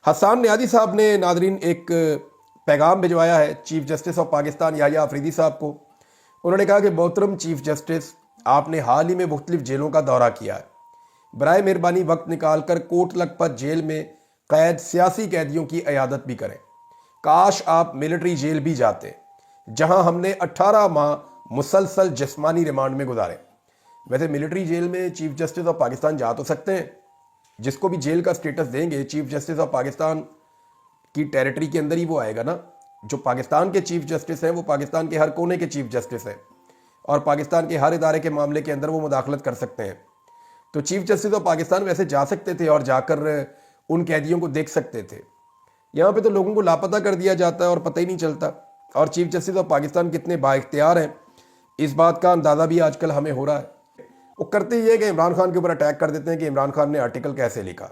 हसन नियाज़ी साहब ने नादरीन एक पैगाम भिजवाया है chief justice of Pakistan Yahya Afridi साहब को। उन्होंने कहा कि मोहतरम चीफ जस्टिस, आपने हाल ही में मुख्तलिफ जेलों का दौरा किया है। बराए मेहरबानी वक्त निकाल कर कोट लखपत जेल में कैद सियासी कैदियों की इयादत भी करें। काश आप मिलिट्री जेल भी जाते, जहां हमने 18 माह मुसलसल जिस्मानी रिमांड में गुजारे। वैसे मिलिट्री जेल में चीफ जस्टिस ऑफ पाकिस्तान जा तो सकते हैं, जिसको भी जेल का स्टेटस देंगे चीफ जस्टिस ऑफ पाकिस्तान की टेरिटरी के अंदर ही वो आएगा ना। जो पाकिस्तान के चीफ जस्टिस हैं वो पाकिस्तान के हर कोने के चीफ जस्टिस हैं और पाकिस्तान के हर इदारे के मामले के अंदर वो मुदाखलत कर सकते हैं। तो चीफ जस्टिस ऑफ पाकिस्तान वैसे जा सकते थे और जाकर उन कैदियों को देख सकते थे। यहाँ पे तो लोगों को लापता कर दिया जाता है और पता ही नहीं चलता। और चीफ जस्टिस ऑफ पाकिस्तान कितने बाइख्तियार हैं, इस बात का अंदाज़ा भी आजकल हमें हो रहा है। वो करते ही है कि इमरान खान के ऊपर अटैक कर देते हैं कि इमरान खान ने आर्टिकल कैसे लिखा।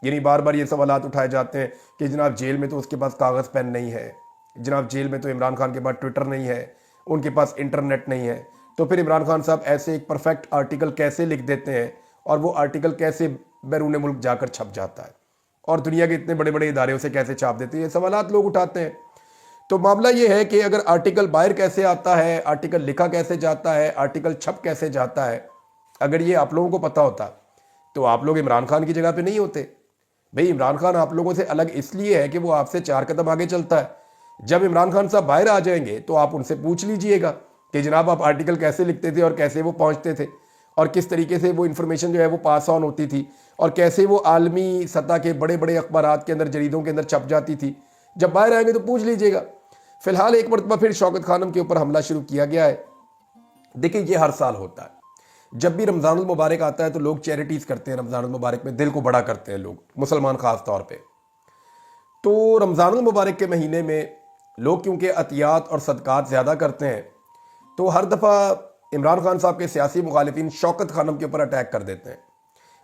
यानी बार बार ये सवालात उठाए जाते हैं कि जनाब जेल में तो उसके पास कागज़ पेन नहीं है, जनाब जेल में तो इमरान खान के पास ट्विटर नहीं है, उनके पास इंटरनेट नहीं है। तो फिर इमरान खान साहब ऐसे एक परफेक्ट आर्टिकल कैसे लिख देते हैं और वो आर्टिकल कैसे बैरून मुल्क जाकर छप जाता है और दुनिया के इतने बड़े बड़े इदारे उसे कैसे छाप देते हैं, ये सवालात लोग उठाते हैं। तो मामला ये है कि अगर आर्टिकल बाहर कैसे आता है, आर्टिकल लिखा कैसे जाता है, आर्टिकल छप कैसे जाता है, अगर ये आप लोगों को पता होता तो आप लोग इमरान खान की जगह पे नहीं होते। भाई इमरान खान आप लोगों से अलग इसलिए है कि वो आपसे 4 कदम आगे चलता है। जब इमरान खान साहब बाहर आ जाएंगे तो आप उनसे पूछ लीजिएगा कि जनाब आप आर्टिकल कैसे लिखते थे और कैसे वो पहुंचते थे और किस तरीके से वो इन्फॉर्मेशन जो है वो पास ऑन होती थी और कैसे वो आलमी सतह के बड़े बड़े अखबारात के अंदर, जरीदों के अंदर छप जाती थी। जब बाहर आएंगे तो पूछ लीजिएगा। फिलहाल एक मरतबा फिर शौकत खानम के ऊपर हमला शुरू किया गया है। देखिए ये हर साल होता है, जब भी रमज़ानुल मुबारक आता है तो लोग चैरिटीज़ करते हैं। रमज़ानुल मुबारक में दिल को बड़ा करते हैं लोग, मुसलमान ख़ास तौर पे। तो रमज़ानुल मुबारक के महीने में लोग क्योंकि अतियात और सदक़ात ज़्यादा करते हैं तो हर दफ़ा इमरान खान साहब के सियासी मुखालिफिन शौकत खानम के ऊपर अटैक कर देते हैं।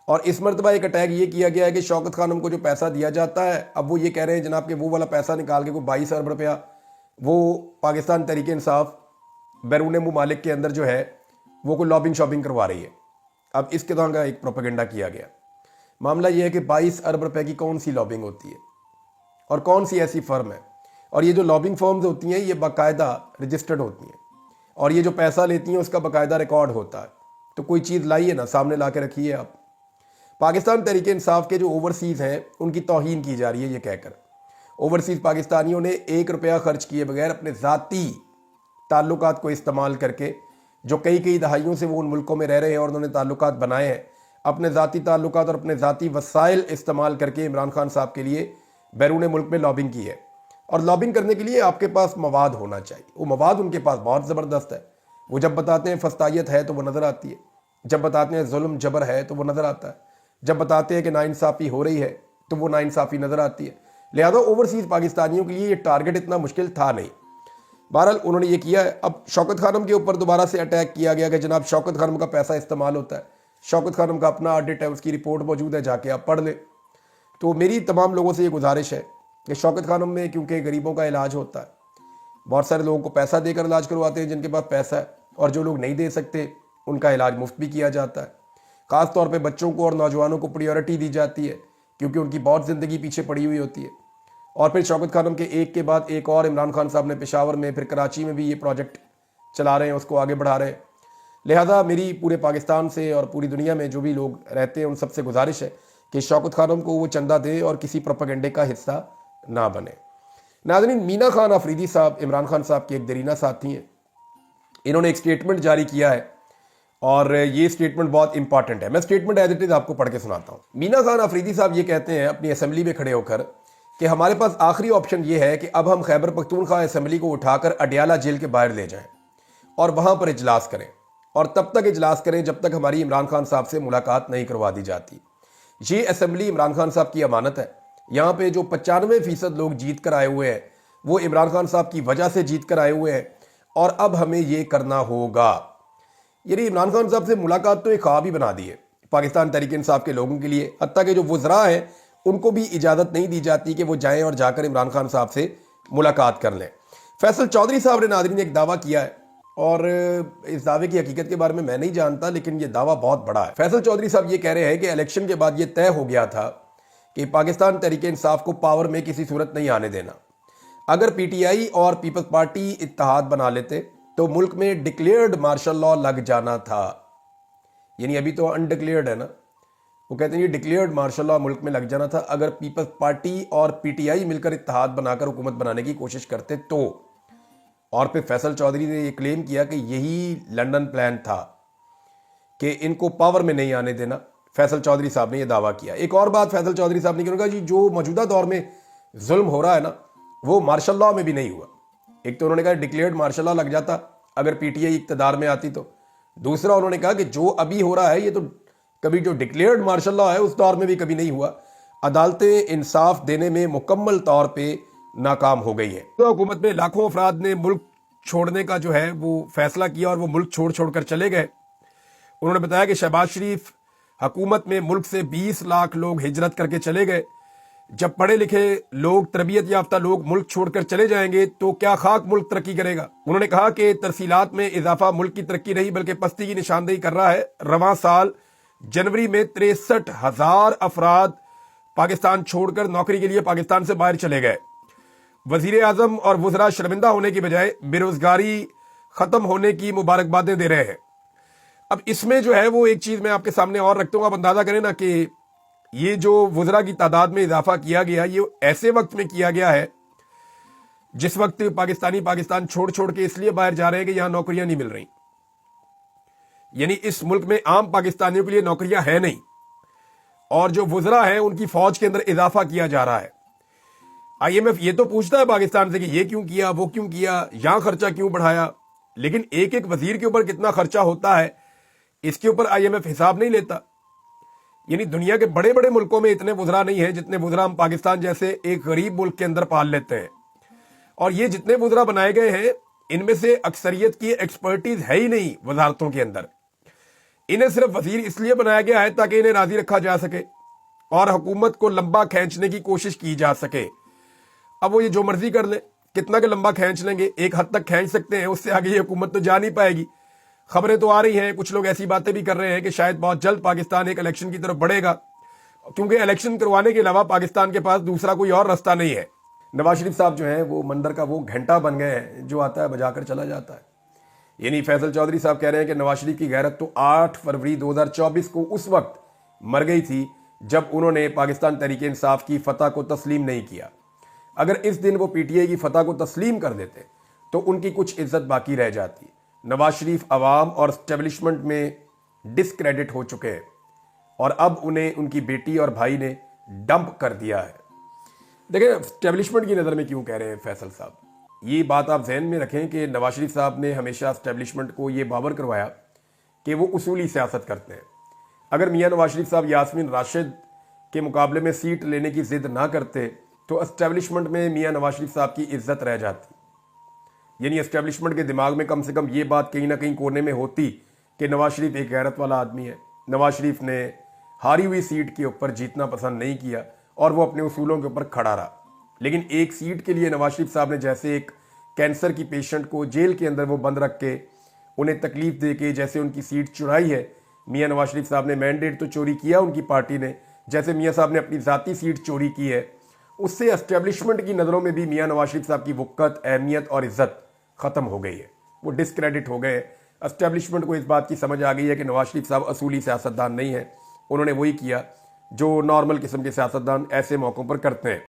और इस मरतबा एक अटैक ये किया गया है कि शौकत खानम को जो पैसा दिया जाता है, अब वो ये कह रहे हैं जनाब कि वो वाला पैसा निकाल के कोई 22 अरब रुपया वो पाकिस्तान तहरीक इंसाफ बैरून मुमालिक के अंदर जो है वो कोई लॉबिंग शॉपिंग करवा रही है। अब इसके दौरान का एक प्रोपेगेंडा किया गया। मामला ये है कि 22 अरब रुपए की कौन सी लॉबिंग होती है और कौन सी ऐसी फर्म है, और ये जो लॉबिंग फर्म्स होती हैं ये बाकायदा रजिस्टर्ड होती हैं और ये जो पैसा लेती हैं उसका बाकायदा रिकॉर्ड होता है। तो कोई चीज़ लाइए ना, सामने ला के रखिए आप। पाकिस्तान तहरीक इंसाफ के जो ओवरसीज़ हैं उनकी तौहीन की जा रही है ये कहकर। ओवरसीज़ पाकिस्तानियों ने 1 रुपया खर्च किए बगैर अपने ज़ाती ताल्लुकात को इस्तेमाल करके, जो कई कई दहाइयों से वो उन मुल्कों में रह रहे हैं और उन्होंने ताल्लुकात बनाए हैं, अपने ज़ाती ताल्लुकात और अपने ज़ाती वसाइल इस्तेमाल करके इमरान खान साहब के लिए बैरून मुल्क में लॉबिंग की है। और लॉबिंग करने के लिए आपके पास मवाद होना चाहिए। वो मवाद उनके पास बहुत ज़बरदस्त है। वो जब बताते हैं फस्तायत है तो वो नज़र आती है, जब बताते हैं जुल्म जबर है तो वो नज़र आता है, जब बताते हैं कि नाइंसाफ़ी हो रही है तो वो नाइंसाफ़ी नज़र आती है। लिहाजा ओवरसीज़ पाकिस्तानियों के लिए ये टारगेट इतना मुश्किल था नहीं। बहरहाल उन्होंने ये किया है। अब शौकत खानम के ऊपर दोबारा से अटैक किया गया कि जनाब शौकत खानम का पैसा इस्तेमाल होता है। शौकत खानम का अपना ऑडिट है, उसकी रिपोर्ट मौजूद है, जाके आप पढ़ लें। तो मेरी तमाम लोगों से ये गुजारिश है कि शौकत खानम में क्योंकि गरीबों का इलाज होता है, बहुत सारे लोगों को पैसा देकर इलाज करवाते हैं जिनके पास पैसा है, और जो लोग नहीं दे सकते उनका इलाज मुफ्त भी किया जाता है। ख़ास तौर पे बच्चों को और नौजवानों को प्रायोरिटी दी जाती है क्योंकि उनकी बहुत ज़िंदगी पीछे पड़ी हुई होती है। और फिर शौकत खानम के एक के बाद एक और इमरान खान साहब ने पेशावर में, फिर कराची में भी ये प्रोजेक्ट चला रहे हैं, उसको आगे बढ़ा रहे हैं। लिहाजा मेरी पूरे पाकिस्तान से और पूरी दुनिया में जो भी लोग रहते हैं उन सबसे गुजारिश है कि शौकत खानम को वो चंदा दे और किसी प्रोपेगेंडे का हिस्सा ना बने। नाज़रीन, मीना खान अफरीदी साहब इमरान खान साहब के एक दरीना साथी हैं। इन्होंने एक स्टेटमेंट जारी किया है और ये स्टेटमेंट बहुत इंपॉर्टेंट है। मैं स्टेटमेंट एज इट इज़ आपको पढ़ के सुनाता हूँ। मीना खान अफरीदी साहब ये कहते हैं अपनी असेंबली में खड़े होकर कि हमारे पास आखिरी ऑप्शन ये है कि अब हम खैबर पख्तूनख्वा असेंबली को उठाकर अडियाला जेल के बाहर ले जाएं और वहाँ पर इजलास करें, और तब तक इजलास करें जब तक हमारी इमरान खान साहब से मुलाकात नहीं करवा दी जाती। ये असेंबली इमरान खान साहब की अमानत है। यहाँ पे जो 95% लोग जीत कर आए हुए हैं वो इमरान खान साहब की वजह से जीत कर आए हुए हैं, और अब हमें ये करना होगा। यानी इमरान खान साहब से मुलाकात तो एक ख्वाब ही बना दी है पाकिस्तान तहरीक इंसाफ के लोगों के लिए। हत्ता के जो वज़रा हैं उनको भी इजाज़त नहीं दी जाती कि वो जाएं और जाकर इमरान खान साहब से मुलाकात कर लें। फैसल चौधरी साहब ने नाज़रीन एक दावा किया है, और इस दावे की हकीकत के बारे में मैं नहीं जानता, लेकिन ये दावा बहुत बड़ा है। फैसल चौधरी साहब ये कह रहे हैं कि इलेक्शन के बाद ये तय हो गया था कि पाकिस्तान तहरीके इंसाफ को पावर में किसी सूरत नहीं आने देना। अगर पीटीआई और पीपल्स पार्टी इत्तेहाद बना लेते तो मुल्क में डिक्लेयर्ड मार्शल लॉ लग जाना था। यानी अभी तो अनडिक्लेयर्ड है ना, वो कहते हैं ये डिक्लेयर्ड मार्शल लॉ मुल्क में लग जाना था अगर पीपल्स पार्टी और पीटीआई मिलकर इत्तेहाद बनाकर हुकूमत बनाने की कोशिश करते तो। और फिर फैसल चौधरी ने यह क्लेम किया कि यही लंदन प्लान था कि इनको पावर में नहीं आने देना। फैसल चौधरी साहब ने यह दावा किया। एक और बात फैसल चौधरी साहब ने कहा जी जो मौजूदा दौर में जुल्म हो रहा है ना वो मार्शल लॉ में भी नहीं हुआ। एक तो उन्होंने कहा डिक्लेयर्ड मार्शल लॉ लग जाता अगर पीटीआई इक्तदार में आती तो। दूसरा उन्होंने कहा कि जो अभी हो रहा है ये तो कभी जो डिक्लेयर्ड मार्शल लॉ है उस दौर में भी कभी नहीं हुआ। अदालतें इंसाफ देने में मुकम्मल तौर पे नाकाम हो गई है। तो हुकूमत में लाखों अफराद ने मुल्क छोड़ने का जो है वो फैसला किया और वो मुल्क छोड़ छोड़कर चले गए। उन्होंने बताया कि शहबाज शरीफ हुकूमत में मुल्क से 20 लाख लोग हिजरत करके चले गए। जब पढ़े लिखे लोग, तरबियत याफ्ता लोग मुल्क छोड़कर चले जाएंगे तो क्या खाक मुल्क तरक्की करेगा। उन्होंने कहा कि तरसीलात में इजाफा मुल्क की तरक्की नहीं बल्कि पस्ती की निशानदेही कर रहा है। रवां साल जनवरी में 63,000 अफराद पाकिस्तान छोड़कर नौकरी के लिए पाकिस्तान से बाहर चले गए। वजीर आजम और वज़रा शर्मिंदा होने की बजाय बेरोजगारी खत्म होने की मुबारकबादें दे रहे हैं। अब इसमें जो है वो एक चीज मैं आपके सामने और रखता हूं, आप अंदाजा करें ना कि ये जो वज़रा की तादाद में इजाफा किया गया ये ऐसे वक्त में किया गया है जिस वक्त पाकिस्तान छोड़ छोड़ के इसलिए बाहर जा रहे हैं कि यहां नौकरियां नहीं मिल रही। यानी इस मुल्क में आम पाकिस्तानियों के लिए नौकरियां हैं नहीं और जो वज़रा हैं उनकी फौज के अंदर इजाफा किया जा रहा है। आईएमएफ ये तो पूछता है पाकिस्तान से कि ये क्यों किया, वो क्यों किया, यहां खर्चा क्यों बढ़ाया, लेकिन एक एक वजीर के ऊपर कितना खर्चा होता है इसके ऊपर आईएमएफ हिसाब नहीं लेता। यानी दुनिया के बड़े बड़े मुल्कों में इतने वज़रा नहीं है जितने वज़रा हम पाकिस्तान जैसे एक गरीब मुल्क के अंदर पाल लेते हैं। और ये जितने वज़रा बनाए गए हैं इनमें से अक्सरियत की एक्सपर्टीज है ही नहीं वजारतों के अंदर। इन्हें सिर्फ वजीर इसलिए बनाया गया है ताकि इन्हें राजी रखा जा सके और हुकूमत को लंबा खींचने की कोशिश की जा सके। अब वो ये जो मर्जी कर ले, कितना के लंबा खींच लेंगे, एक हद तक खींच सकते हैं, उससे आगे ये हुकूमत तो जा नहीं पाएगी। खबरें तो आ रही हैं, कुछ लोग ऐसी बातें भी कर रहे हैं कि शायद बहुत जल्द पाकिस्तान एक इलेक्शन की तरफ बढ़ेगा क्योंकि इलेक्शन करवाने के अलावा पाकिस्तान के पास दूसरा कोई और रास्ता नहीं है। नवाज शरीफ साहब जो है वो मंदिर का वो घंटा बन गए हैं जो आता है बजाकर चला जाता है। यानी फैसल चौधरी साहब कह रहे हैं कि नवाज शरीफ की गैरत तो 8 फरवरी 2024 को उस वक्त मर गई थी जब उन्होंने पाकिस्तान तहरीके इंसाफ की फतह को तस्लीम नहीं किया। अगर इस दिन वो पीटीआई की फतह को तस्लीम कर देते तो उनकी कुछ इज्जत बाकी रह जाती। नवाज शरीफ अवाम और स्टेब्लिशमेंट में डिस्क्रेडिट हो चुके हैं और अब उन्हें उनकी बेटी और भाई ने डंप कर दिया है। देखिए स्टेब्लिशमेंट की नज़र में क्यों कह रहे हैं फैसल साहब, ये बात आप जहन में रखें कि नवाज शरीफ साहब ने हमेशा स्टेब्लिशमेंट को ये बावर करवाया कि वो उसूली सियासत करते हैं। अगर मियाँ नवाज शरीफ साहब यास्मीन राशिद के मुकाबले में सीट लेने की जिद ना करते तो एस्टेब्लिशमेंट में मियाँ नवाज शरीफ साहब की इज्जत रह जाती। यानी एस्टेब्लिशमेंट के दिमाग में कम से कम ये बात कहीं ना कहीं कोने में होती कि नवाज शरीफ एक गैरत वाला आदमी है। नवाज शरीफ ने हारी हुई सीट के ऊपर जीतना पसंद नहीं किया और वो अपने उसूलों के ऊपर खड़ा रहा। लेकिन एक सीट के लिए नवाज शरीफ साहब ने जैसे एक कैंसर की पेशेंट को जेल के अंदर वो बंद रख के उन्हें तकलीफ दे के जैसे उनकी सीट चुराई है, मियाँ नवाज शरीफ साहब ने मैंडेट तो चोरी किया उनकी पार्टी ने, जैसे मियाँ साहब ने अपनी ज़ाती सीट चोरी की है, उससे एस्टेब्लिशमेंट की नज़रों में भी मियाँ नवाज शरीफ साहब की वक़्त, अहमियत और इज़्ज़त ख़त्म हो गई है। वो डिस्क्रेडिट हो गए। एस्टेब्लिशमेंट को इस बात की समझ आ गई है कि नवाज शरीफ साहब असूली सियासतदान नहीं है। उन्होंने वही किया जो नॉर्मल किस्म के सियासतदान ऐसे मौक़ों पर करते हैं।